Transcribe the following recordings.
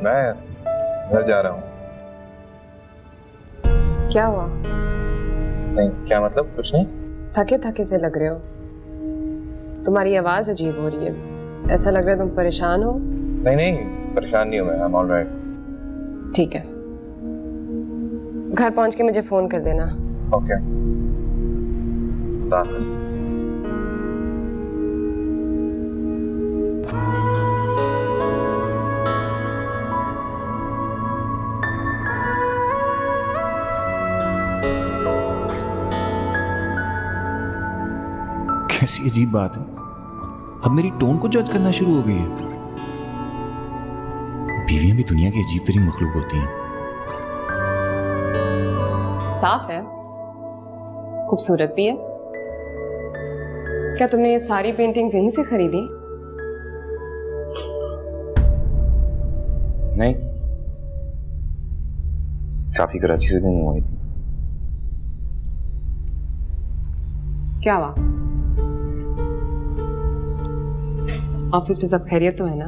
मैं घर जा रहा हूँ। क्या हुआ? नहीं, क्या मतलब? कुछ नहीं। थके थके से लग रहे हो। तुम्हारी आवाज अजीब हो रही है, ऐसा लग रहा है तुम परेशान हो। नहीं नहीं, परेशान नहीं हूँ मैं, आई एम ऑलराइट। ठीक है, घर पहुंच के मुझे फोन कर देना। ओके, खुदा हाफिज़। कैसी अजीब बात है, अब मेरी टोन को जज करना शुरू हो गई है। बीवियां भी दुनिया की अजीब तरीन मखलूक होती हैं। साफ है, खूबसूरत भी है। क्या तुमने ये सारी पेंटिंग्स यहीं से खरीदी? नहीं, काफी कराची से भी मंगवाई थी। क्या हुआ? ऑफिस में सब खैरियत तो है ना?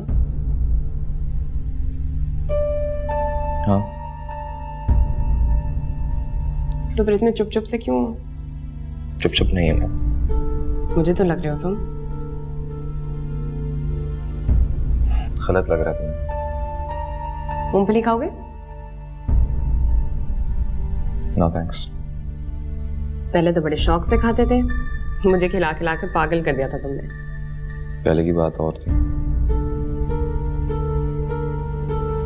हाँ। तो फिर इतने चुप चुप से क्यों? चुप चुप नहीं है मैं। मुझे तो लग रहे हो तुम। गलत लग रहा है तुम्हें। मूंगफली खाओगे? No thanks. पहले तो बड़े शौक से खाते थे, मुझे खिला खिला के पागल कर दिया था तुमने। पहले की बात और थी।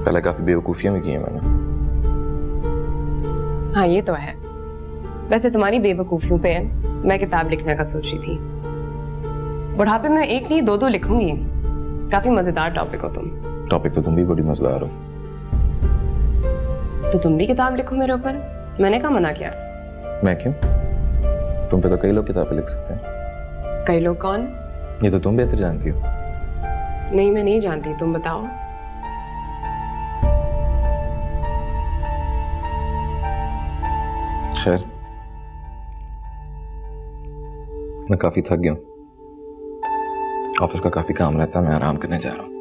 पहले काफी बेवकूफियां भी की हैं मैंने। हाँ ये तो है। वैसे तुम्हारी बेवकूफियों पे मैं किताब लिखने का सोच रही थी। बुढ़ापे में एक नहीं दो दो लिखूंगी। काफी मजेदार टॉपिक हो तुम। टॉपिक तो तुम भी बड़ी मजेदार हो। तो तुम भी किताब लिखो मेरे ऊपर, मैंने कहा मना किया। मैं क्यों? तुम पे तो कई लोग किताबें लिख सकते हैं। कई लोग कौन? ये तो तुम बेहतर जानती हो। नहीं मैं नहीं जानती, तुम बताओ। खैर, मैं काफी थक गया हूँ। ऑफिस का काफी काम रहता है, मैं आराम करने जा रहा हूँ।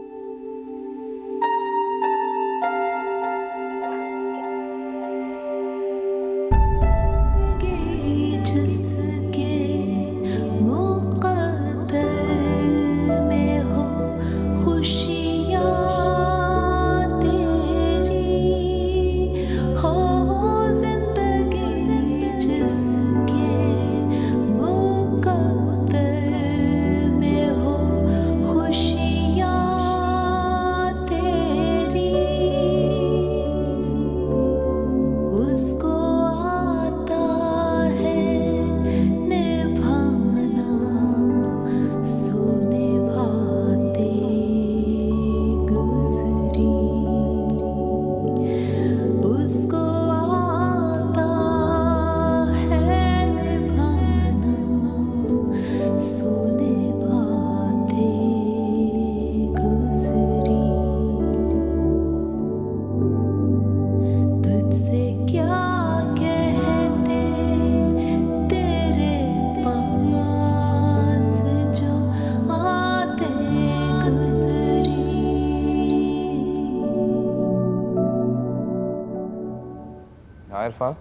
हाँ इरफान,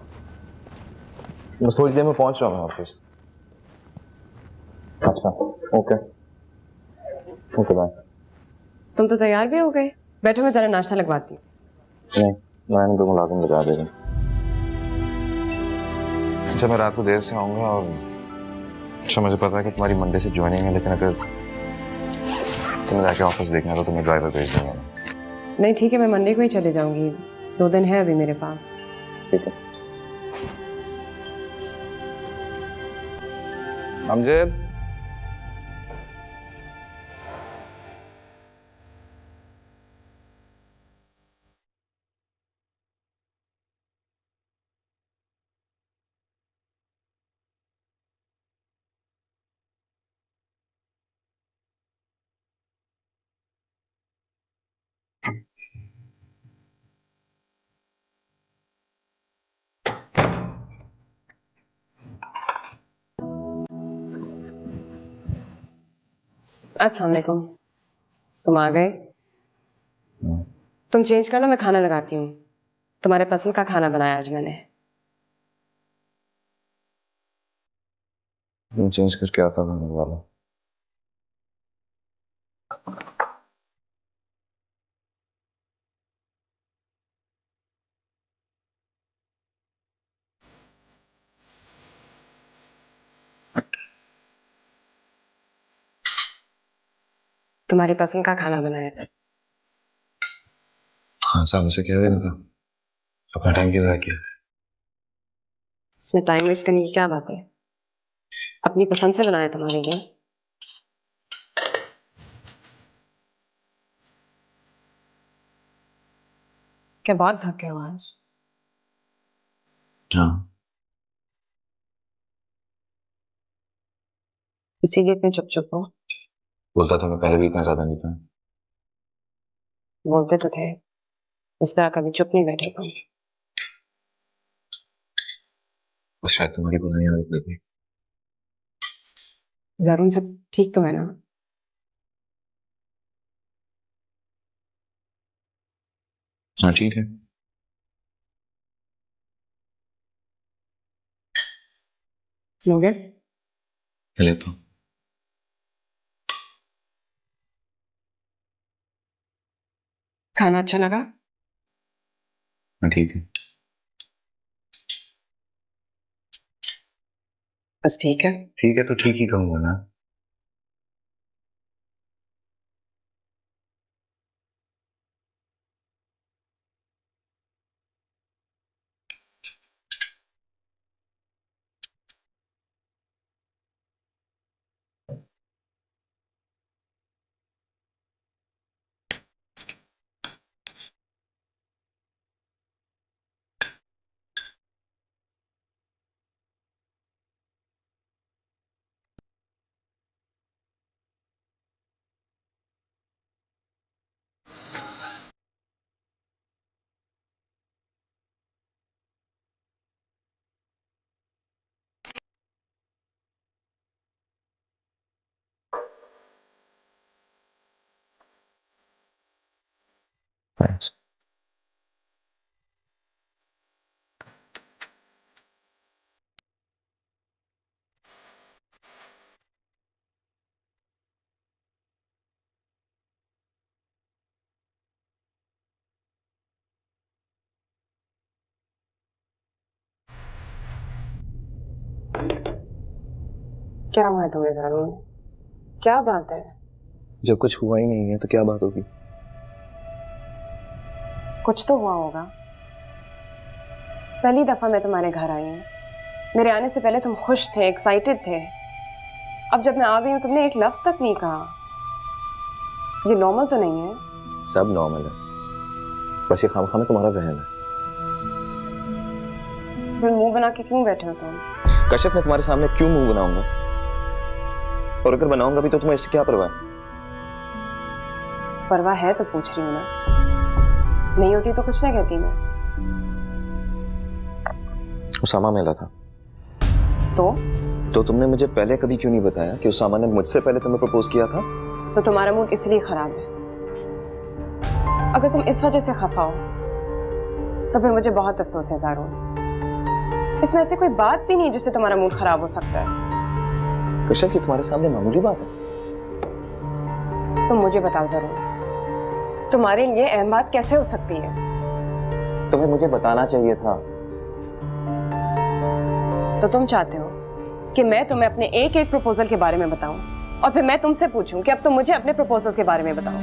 बस थोड़ी देर में पहुंच रहा हूँ ऑफिस। अच्छा, ओके ओके बाय। तुम तो तैयार भी हो गए, बैठो मैं जरा नाश्ता लगवाती हूँ। नहीं, मैंने तो मुलाजिम लगा देगा। अच्छा, मैं रात को देर से आऊंगा और अच्छा मुझे पता है कि तुम्हारी मंडे से ज्वाइनिंग है, लेकिन अगर तुम्हें जाके ऑफिस देखना है तो तुम्हें ड्राइवर भेज दूंगा। नहीं ठीक है, मैं मंडे को ही चले जाऊंगी, 2 दिन है अभी मेरे पास। ठीक है। अमजद, अस्सलाम वालेकुम। तुम आ गए? तुम चेंज कर लो, मैं खाना लगाती हूँ। तुम्हारे पसंद का खाना बनाया आज मैंने। तुम चेंज करके आता खाने वाला। तुम्हारी पसंद का खाना बनाया। हाँ, सामने से कह देना था। अपना टाइम क्यों ज़ाया किया? इसमें टाइम वेस्ट करने की क्या बात है? अपनी पसंद से बनाया तुम्हारे लिए। क्या बहुत थक गए हो आज? हाँ। इसीलिए इतने चुप चुप हो? बोलता था मैं पहले भी इतना ज्यादा नहीं था। बोलते तो थे, इस तरह कभी चुप नहीं बैठे तुम। बस शायद तुम्हारी पुरानी आदत लगी। जरूर सब ठीक तो है ना? हाँ ठीक है। लोगे? चले तो। खाना अच्छा लगा? हाँ ठीक है। बस ठीक है। ठीक है तो ठीक ही कहूंगा ना। थैंक्स। क्या हुआ तुम्हें जरूर? क्या बात है? जब कुछ हुआ ही नहीं है तो क्या बात होगी? कुछ तो हुआ होगा। पहली दफा मैं तुम्हारे घर आई हूँ। मेरे आने से पहले तुम खुश थे, एक्साइटेड थे। अब जब मैं आ गई हूँ तुमने एक लफ्ज तक नहीं कहा। ये नॉर्मल तो नहीं है। सब नॉर्मल है, बस ये खामखा में तुम्हारा वहम है। फिर मुंह बना के क्यों बैठे हो तुम? कश्यप, मैं तुम्हारे सामने क्यों मुंह बनाऊंगा? और अगर बनाऊंगा भी तो तुम्हें इससे क्या परवाह है? परवाह है तो पूछ रही हूँ ना। नहीं होती तो कुछ ना कहती मैं। उसामा मिला था। तो तुमने मुझे पहले कभी क्यों नहीं बताया कि उसामा ने मुझसे पहले तुम्हें प्रपोज किया था? तो तुम्हारा मूड इसलिए खराब है। अगर तुम इस वजह से खफा हो तो फिर मुझे बहुत अफसोस है ज़ारून। इसमें ऐसी कोई बात भी नहीं जिससे तुम्हारा मूड खराब हो सकता है। कश्यप, ये तुम्हारे सामने मामूली बात है। तुम मुझे बताओ जरूर, तुम्हारे लिए अहम बात कैसे हो सकती है? तुम्हें मुझे बताना चाहिए था। तो तुम चाहते हो कि मैं तुम्हें अपने एक एक प्रपोजल के बारे में बताऊं और फिर मैं तुमसे पूछूं कि अब तुम मुझे अपने प्रपोजल के बारे में बताओ।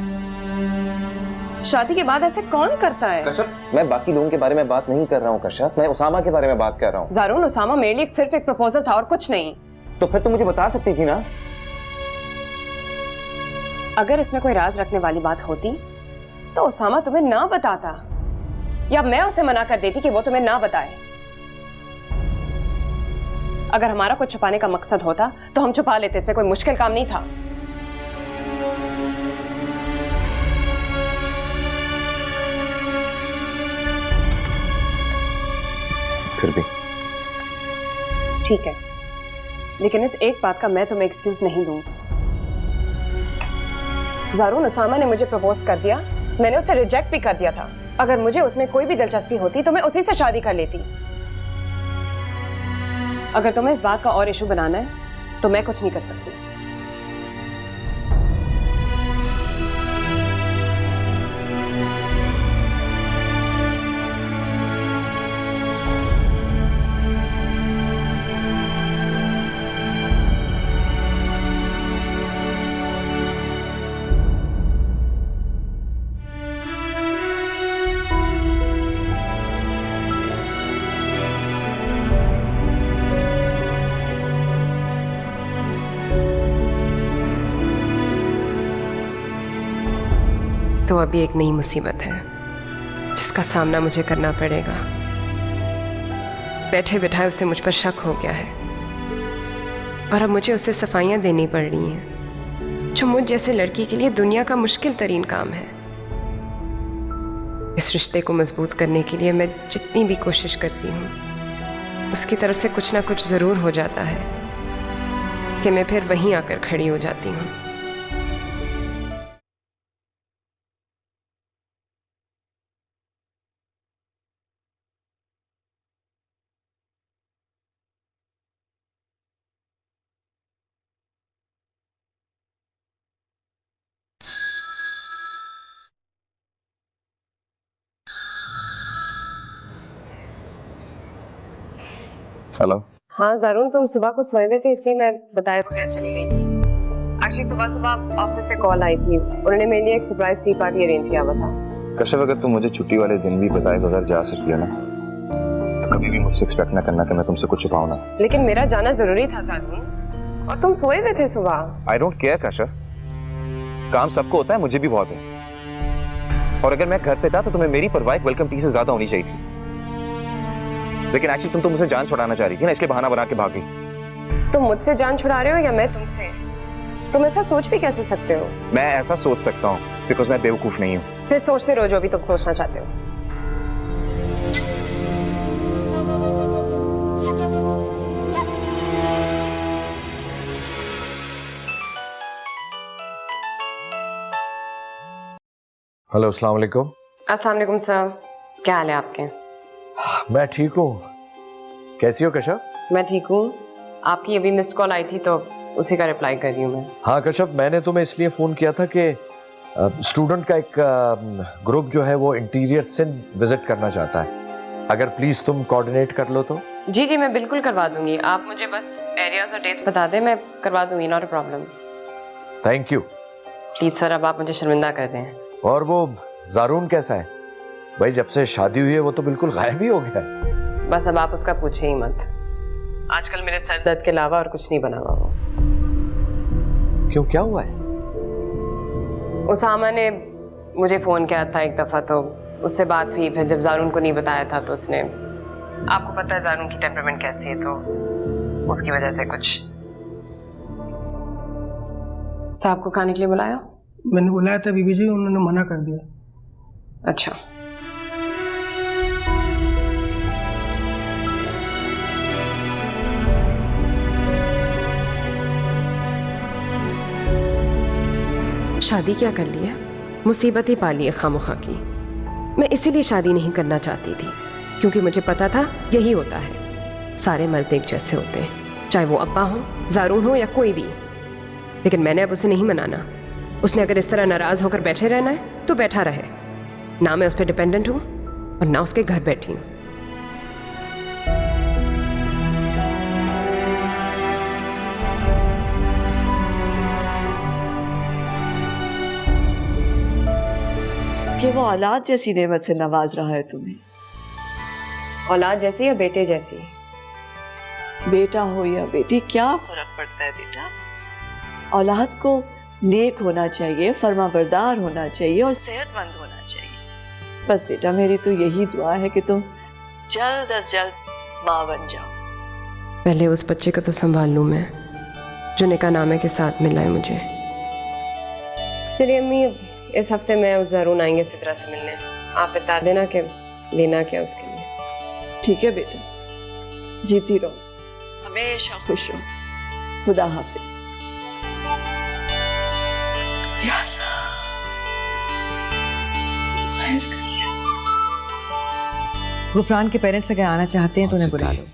शादी के बाद ऐसे कौन करता है? कश्यप, मैं बाकी लोगों के बारे में बात नहीं कर रहा हूँ कश्यप, मैं उसामा के बारे में बात कर रहा हूँ। ज़ारून, उसामा मेरे लिए सिर्फ एक प्रपोजल था और कुछ नहीं। तो फिर तुम मुझे बता सकती थी ना। अगर इसमें कोई राज रखने वाली बात होती तो उसामा तुम्हें ना बताता, या मैं उसे मना कर देती कि वो तुम्हें ना बताए। अगर हमारा कुछ छुपाने का मकसद होता तो हम छुपा लेते, इसमें कोई मुश्किल काम नहीं था। फिर भी ठीक है, लेकिन इस एक बात का मैं तुम्हें एक्सक्यूज नहीं दूंगी। ज़ारून, उसामा ने मुझे प्रपोज कर दिया मैंने उसे रिजेक्ट भी कर दिया था। अगर मुझे उसमें कोई भी दिलचस्पी होती तो मैं उसी से शादी कर लेती। अगर तुम्हें इस बात का और इशू बनाना है तो मैं कुछ नहीं कर सकती। तो अभी एक नई मुसीबत है जिसका सामना मुझे करना पड़ेगा। बैठे बैठाए उसे मुझ पर शक हो गया है और अब मुझे उसे सफाइयां देनी पड़ रही हैं, जो मुझ जैसे लड़की के लिए दुनिया का मुश्किल तरीन काम है। इस रिश्ते को मजबूत करने के लिए मैं जितनी भी कोशिश करती हूँ उसकी तरफ से कुछ ना कुछ ज़रूर हो जाता है कि मैं फिर वहीं आकर खड़ी हो जाती हूँ। हेलो। हाँ ज़ारून, तुम सुबह को सोए हुए थे इसलिए मैं बताए बगैर चली गई थी। एक्चुअली सुबह सुबह ऑफिस से कॉल आई थी, उन्होंने मेरे लिए एक सरप्राइज टी पार्टी अरेंज किया हुआ था। कश्यप, अगर तुम मुझे छुट्टी वाले दिन भी बताए बगैर जा सकती हो ना, तो कभी भी मुझसे एक्सपेक्ट ना करना कि मैं तुमसे कुछ छुपाऊं ना। लेकिन मेरा जाना जरूरी था ज़ारून, और तुम सोए हुए थे सुबह। आई डोंट केयर कश्यप, काम सबको होता है, मुझे भी बहुत है। और अगर मैं घर पे था तो तुम्हें मेरी परवाह वेलकम टी से ज्यादा होनी चाहिए थी। लेकिन एक्चुअली तुम तो मुझसे जान छुड़ाना चाह रही थी ना, इसलिए बहाना बना के भाग गई। तुम मुझसे जान छुड़ा रहे हो या मैं तुमसे? तुम ऐसा सोच भी कैसे सकते हो? मैं ऐसा सोच सकता हूँ बिकॉज मैं बेवकूफ नहीं हूँ। फिर सोचते रहो जो भी तुम सोचना चाहते हो। हेलो, अस्सलाम वालेकुम। अस्सलाम वालेकुम सर, क्या हाल है आपके? मैं ठीक हूँ। कैसी हो कश्यप? मैं ठीक हूँ। आपकी अभी मिस्ड कॉल आई थी तो उसी का रिप्लाई कर रही हूँ मैं। हाँ कश्यप, मैंने तुम्हें इसलिए फ़ोन किया था कि स्टूडेंट का एक ग्रुप जो है वो इंटीरियर सिंध विजिट करना चाहता है। अगर प्लीज़ तुम कोऑर्डिनेट कर लो तो। जी जी, मैं बिल्कुल करवा दूंगी। आप मुझे बस एरियाज और डेट्स बता दें, मैं करवा दूंगी, not a problem. Thank you. Please sir, अब आप मुझे शर्मिंदा कर दें। और वो ज़ारून कैसा है भाई? जब से शादी हुई है वो तो बिल्कुल गायब ही हो गया है। बस अब आप उसका पूछे ही मत। आजकल मेरे सर दर्द के अलावा और कुछ नहीं बना हुआ वो। क्यों, क्या हुआ है? उसामा ने मुझे फ़ोन किया था एक दफ़ा, तो उससे बात हुई। फिर जब ज़ारून को नहीं बताया था तो उसने, आपको पता है ज़ारून की टेम्परामेंट कैसी है, तो उसकी वजह से कुछ। साहब को खाने के लिए बुलाया? मैंने बुलाया था बीबी जी, उन्होंने मना कर दिया। अच्छा। शादी क्या कर ली है, मुसीबत ही पा ली है खामोखा की। मैं इसीलिए शादी नहीं करना चाहती थी क्योंकि मुझे पता था यही होता है, सारे मर्द एक जैसे होते हैं, चाहे वो अब्बा हो, ज़ारून हो या कोई भी। लेकिन मैंने अब उसे नहीं मनाना। उसने अगर इस तरह नाराज़ होकर बैठे रहना है तो बैठा रहे। ना मैं उस पर डिपेंडेंट हूँ और ना उसके घर बैठी हूँ। कि वो औलाद जैसी नेमत से नवाज रहा है तुम्हें। औलाद जैसी या बेटे जैसी? बेटा हो या बेटी, क्या फर्क पड़ता है बेटा? औलाद को नेक होना चाहिए, फर्माबरदार होना चाहिए और सेहतमंद होना चाहिए। बस बेटा, मेरी तो यही दुआ है कि तुम जल्द अज जल्द माँ बन जाओ। पहले उस बच्चे को तो संभाल लूँ मैं, जो निकाहनामे के साथ मिला है मुझे। चलिए अम्मी, इस हफ्ते मैं उस ज़ारून आएंगे सिद्रा से मिलने। आप बता देना कि लेना क्या उसके लिए। ठीक है बेटा, जीती रहो, हमेशा खुश रहो। खुदा हाफिज। गुफरान के पेरेंट्स अगर आना चाहते हैं तो उन्हें बुला लो।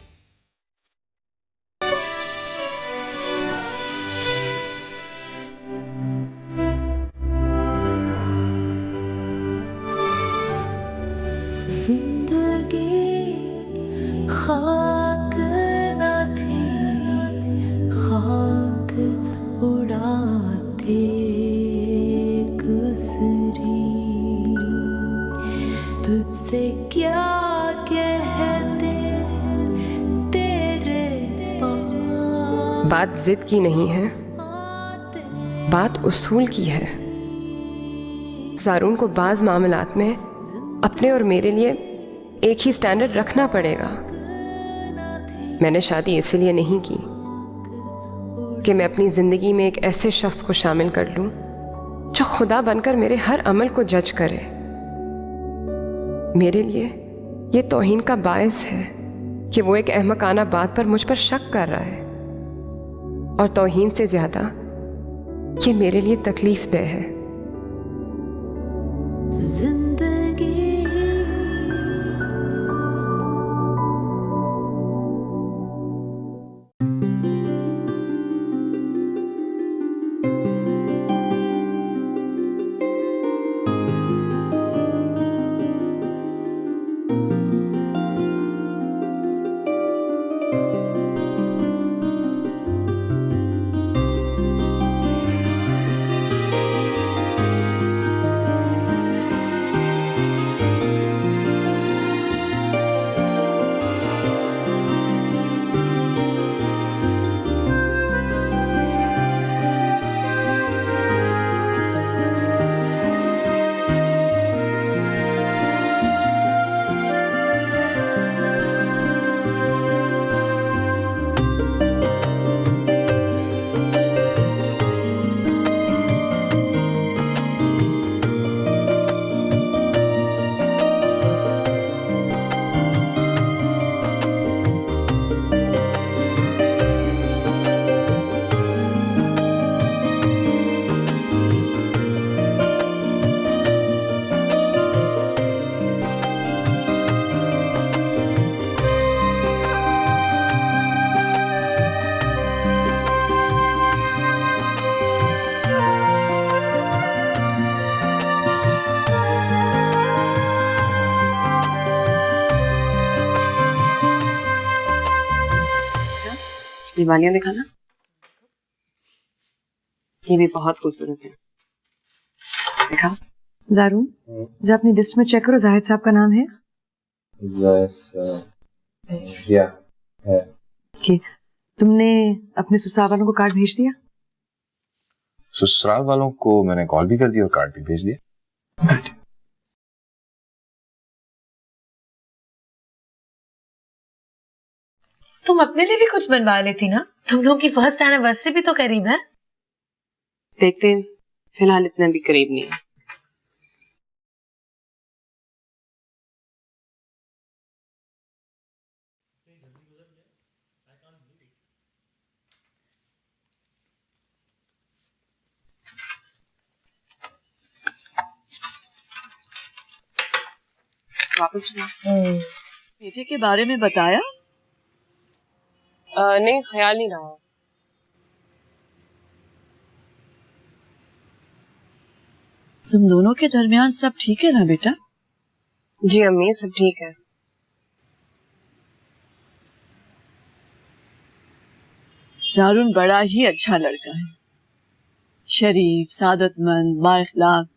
खाक ना थी, खाक उड़ाते गुजरी, तुझसे क्या कहते तेरे पास। बात जिद की नहीं है, बात उसूल की है। ज़ारून को बाज़ मामलात में अपने और मेरे लिए एक ही स्टैंडर्ड रखना पड़ेगा। मैंने शादी इसलिए नहीं की कि मैं अपनी ज़िंदगी में एक ऐसे शख्स को शामिल कर लूं जो खुदा बनकर मेरे हर अमल को जज करे। मेरे लिए ये तौहीन का बायस है कि वो एक अहमकाना बात पर मुझ पर शक कर रहा है, और तौहीन से ज़्यादा ये मेरे लिए तकलीफ दह है। जिंदगी ये वालियां दिखाना, ये भी बहुत खूबसूरत है। दिखाओ। ज़ारून, जरा अपनी लिस्ट में चेक करो, जाहिद साहब का नाम है? कि तुमने अपने ससुराल वालों को कार्ड भेज दिया? ससुराल वालों को मैंने कॉल भी कर दी और कार्ड भी भेज दिया। तुम अपने लिए भी कुछ बनवा लेती ना, तुम लोगों की फर्स्ट एनिवर्सरी भी तो करीब है। देखते हैं, फिलहाल इतना भी करीब नहीं है। वापस बेटे के बारे में बताया? नहीं, ख्याल नहीं रहा। तुम दोनों के दरमियान सब ठीक है ना बेटा? जी अम्मी, सब ठीक है। ज़ारून बड़ा ही अच्छा लड़का है, शरीफ, सादतमंद, बाइखलाक।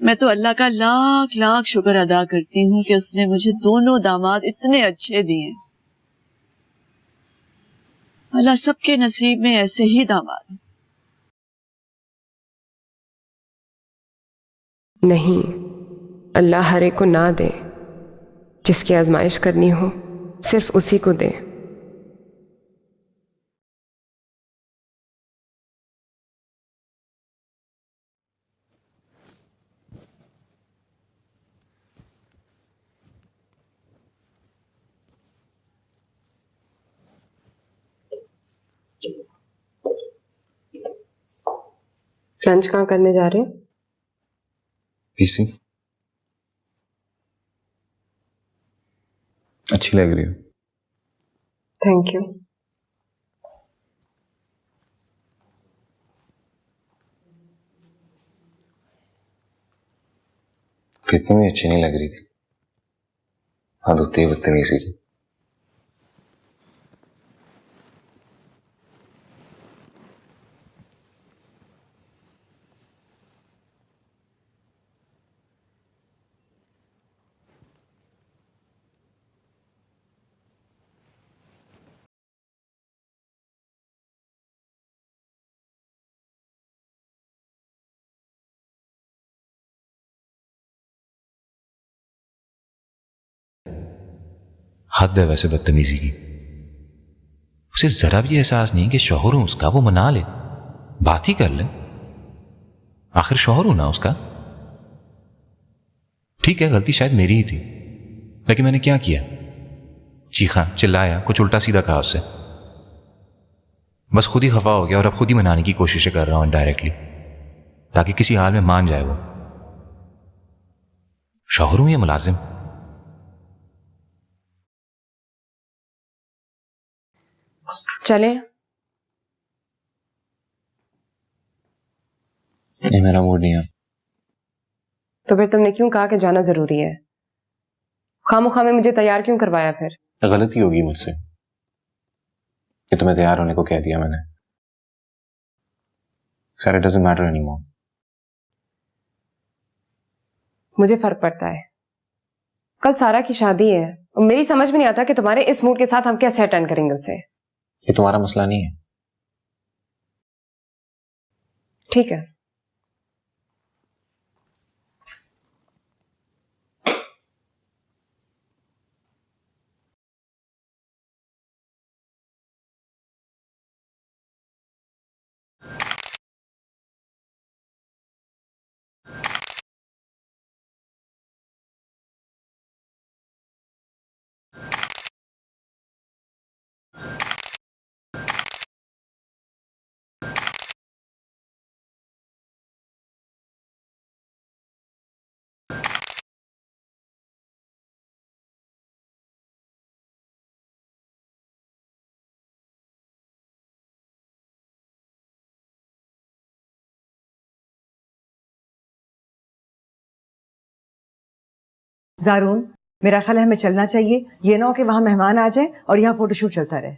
मैं तो अल्लाह का लाख लाख शुक्र अदा करती हूँ कि उसने मुझे दोनों दामाद इतने अच्छे दिए। अल्लाह सबके नसीब में ऐसे ही दामाद। नहीं, अल्लाह हर एक को ना दे, जिसकी आजमाइश करनी हो सिर्फ उसी को दे। लंच कहाँ करने जा रहे हैं? पीसी। अच्छी लग रही हो। Thank you. इतनी भी अच्छी नहीं लग रही थी। हद होती है बदतमीजी की। हद है वैसे बदतमीजी की। उसे जरा भी एहसास नहीं कि शौहर हूं उसका, वो मना ले, बात ही कर ले, आखिर शौहर हूं ना उसका। ठीक है, गलती शायद मेरी ही थी, लेकिन मैंने क्या किया? चीखा, चिल्लाया, कुछ उल्टा सीधा कहा उससे। बस खुद ही खफा हो गया और अब खुद ही मनाने की कोशिश कर रहा हूं इनडायरेक्टली, ताकि किसी हाल में मान जाए वो। शौहर हूं या मुलाजिम? चले? नहीं, मेरा मूड नहीं है। तो फिर तुमने क्यों कहा कि जाना जरूरी है? खामोखा में मुझे तैयार क्यों करवाया फिर? गलती होगी मुझसे कि तुम्हें तैयार होने को कह दिया मैंने। खैर, इट डजंट मैटर एनीमोर। मुझे फर्क पड़ता है। कल सारा की शादी है और मेरी समझ में नहीं आता कि तुम्हारे इस मूड के साथ हम कैसे अटेंड करेंगे उसे। ये तुम्हारा मसला नहीं है। ठीक है। ज़ारून, मेरा ख्याल है हमें चलना चाहिए। ये ना हो कि वहाँ मेहमान आ जाए और यहाँ फोटोशूट चलता रहे।